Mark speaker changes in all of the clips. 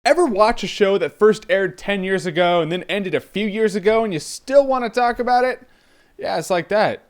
Speaker 1: Ever watch a show that first aired 10 years ago and then ended a few years ago and you still want to talk about it? Yeah, it's like that.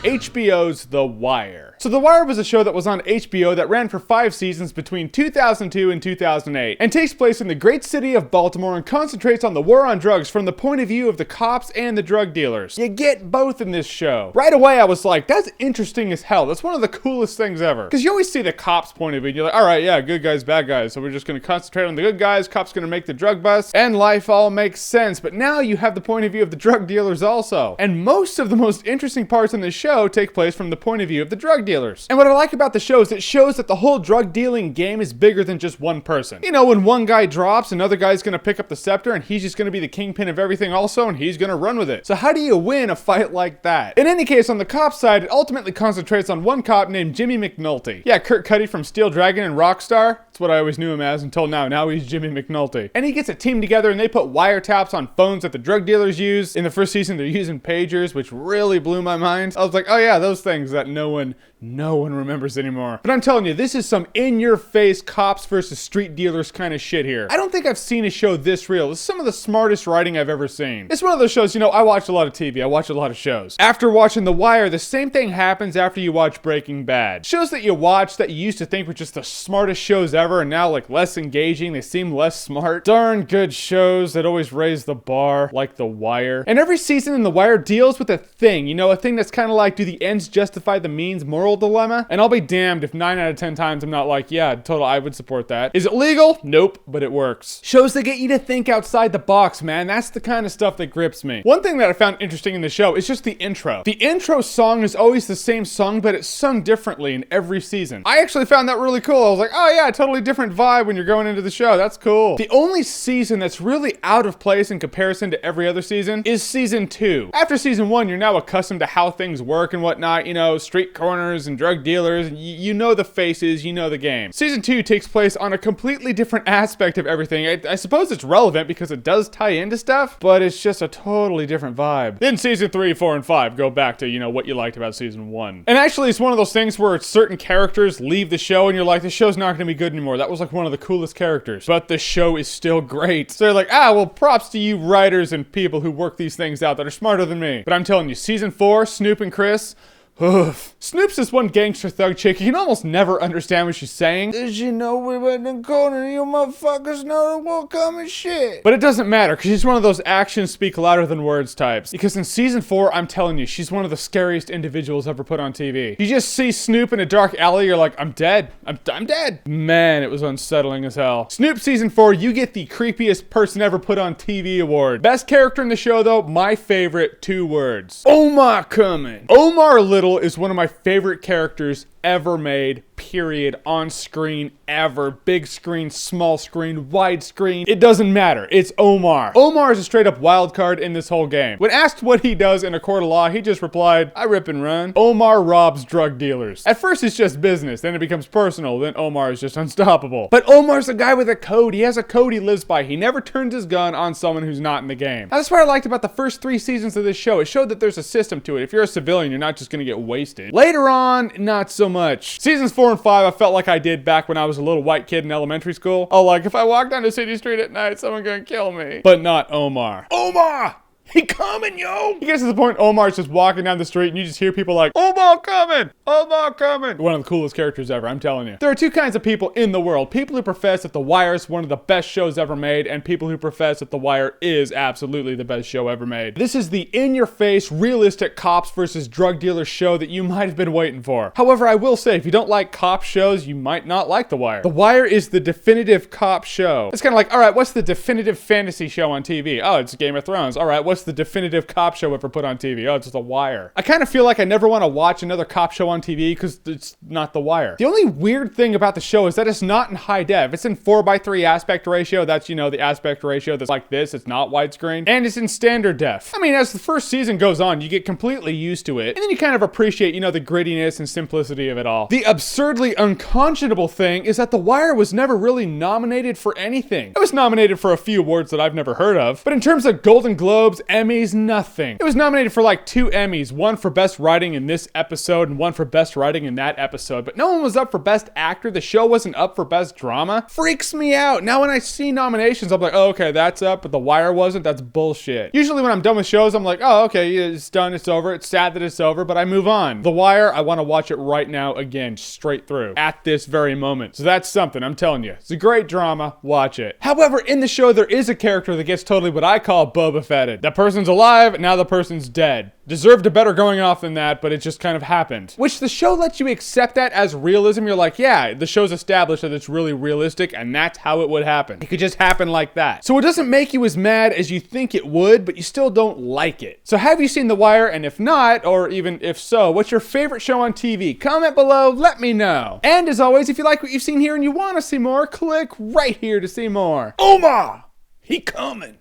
Speaker 1: HBO's The Wire. So The Wire was a show that was on HBO that ran for 5 seasons between 2002 and 2008 and takes place in the great city of Baltimore and concentrates on the war on drugs from the point of view of the cops and the drug dealers. You get both in this show. Right away I was like, that's interesting as hell. That's one of the coolest things ever. Because you always see the cops' point of view and you're like, alright, yeah, good guys, bad guys. So we're just going to concentrate on the good guys, cops going to make the drug bust, and life all makes sense. But now you have the point of view of the drug dealers also. And most of the most interesting parts in the show take place from the point of view of the drug dealers. And what I like about the show is it shows that the whole drug dealing game is bigger than just one person. You know, when one guy drops, another guy's gonna pick up the scepter and he's just gonna be the kingpin of everything also, and he's gonna run with it. So how do you win a fight like that? In any case, on the cop side, it ultimately concentrates on one cop named Jimmy McNulty. Yeah, Kurt Cuddy from Steel Dragon and Rockstar. That's what I always knew him as until now. Now he's Jimmy McNulty. And he gets a team together and they put wiretaps on phones that the drug dealers use. In the first season, they're using pagers, which really blew my mind. I was like, oh yeah, those things that no one remembers anymore. But I'm telling you, this is some in-your-face cops versus street dealers kind of shit here. I don't think I've seen a show this real. This is some of the smartest writing I've ever seen. It's one of those shows, you know, I watch a lot of TV. I watch a lot of shows. After watching The Wire, the same thing happens after you watch Breaking Bad. Shows that you watch that you used to think were just the smartest shows ever and now like less engaging. They seem less smart. Darn good shows that always raise the bar, like The Wire. And every season in The Wire deals with a thing, you know, a thing that's kind of like, do the ends justify the means moral dilemma? And I'll be damned if 9 out of 10 times I'm not like, yeah, total, I would support that. Is it legal? Nope, but it works. Shows that get you to think outside the box, man. That's the kind of stuff that grips me. One thing that I found interesting in the show is just the intro. The intro song is always the same song, but it's sung differently in every season. I actually found that really cool. I was like, oh yeah, totally different vibe when you're going into the show. That's cool. The only season that's really out of place in comparison to every other season is season 2. After season 1, you're now accustomed to how things work and whatnot, you know, street corners and drug dealers, and you know the faces, you know the game. Season 2 takes place on a completely different aspect of everything. I suppose it's relevant because it does tie into stuff, but it's just a totally different vibe. Then season 3, 4, and 5 go back to, you know, what you liked about season 1. And actually, it's one of those things where certain characters leave the show and you're like, the show's not going to be good anymore. That was like one of the coolest characters, but the show is still great. So they're like, well, props to you writers and people who work these things out that are smarter than me. But I'm telling you, season 4, Snoop and Chris, oof. Snoop's this one gangster thug chick. You can almost never understand what she's saying. Did you know we were in the corner? You motherfuckers know it won't come and shit. But it doesn't matter because she's one of those actions speak louder than words types. Because in season 4, I'm telling you, she's one of the scariest individuals ever put on TV. You just see Snoop in a dark alley, you're like, I'm dead. I'm dead. Man, it was unsettling as hell. Snoop season 4, you get the creepiest person ever put on TV award. Best character in the show though, my favorite, 2 words. Omar coming. Omar Little is one of my favorite characters ever made, period, on screen, ever. Big screen, small screen, wide screen. It doesn't matter. It's Omar. Omar is a straight up wild card in this whole game. When asked what he does in a court of law, he just replied, I rip and run. Omar robs drug dealers. At first it's just business, then it becomes personal, then Omar is just unstoppable. But Omar's a guy with a code. He has a code he lives by. He never turns his gun on someone who's not in the game. Now, that's what I liked about the first 3 seasons of this show. It showed that there's a system to it. If you're a civilian, you're not just gonna get wasted. Later on, not so much. Seasons 4 and 5, I felt like I did back when I was a little white kid in elementary school. Oh, like if I walk down the city street at night, someone gonna kill me. But not Omar. Omar! He coming, yo! He gets to the point Omar's just walking down the street and you just hear people like, Omar coming! Omar coming! One of the coolest characters ever, I'm telling you. There are 2 kinds of people in the world. People who profess that The Wire is one of the best shows ever made, and people who profess that The Wire is absolutely the best show ever made. This is the in-your-face, realistic cops versus drug dealers show that you might have been waiting for. However, I will say, if you don't like cop shows, you might not like The Wire. The Wire is the definitive cop show. It's kind of like, alright, what's the definitive fantasy show on TV? Oh, it's Game of Thrones. Alright, what's the definitive cop show ever put on TV? Oh, it's The Wire. I kind of feel like I never want to watch another cop show on TV because it's not The Wire. The only weird thing about the show is that it's not in high def. It's in 4:3 aspect ratio. That's, you know, the aspect ratio that's like this. It's not widescreen. And it's in standard def. I mean, as the first season goes on, you get completely used to it. And then you kind of appreciate, you know, the grittiness and simplicity of it all. The absurdly unconscionable thing is that The Wire was never really nominated for anything. It was nominated for a few awards that I've never heard of. But in terms of Golden Globes, Emmys, nothing. It was nominated for like 2 Emmys, one for best writing in this episode and one for best writing in that episode, but no one was up for best actor. The show wasn't up for best drama. Freaks me out. Now when I see nominations, I'm like, oh, okay, that's up, but The Wire wasn't. That's bullshit. Usually when I'm done with shows, I'm like, oh, okay, it's done, it's over. It's sad that it's over, but I move on. The Wire, I want to watch it right now again, straight through, at this very moment. So that's something, I'm telling you. It's a great drama. Watch it. However, in the show, there is a character that gets totally what I call Boba Fetted. That person's alive, now the person's dead. Deserved a better going off than that, but it just kind of happened. Which the show lets you accept that as realism. You're like, yeah, the show's established that it's really realistic, and that's how it would happen. It could just happen like that. So it doesn't make you as mad as you think it would, but you still don't like it. So have you seen The Wire? And if not, or even if so, what's your favorite show on TV? Comment below, let me know. And as always, if you like what you've seen here and you want to see more, click right here to see more. Omar! He coming!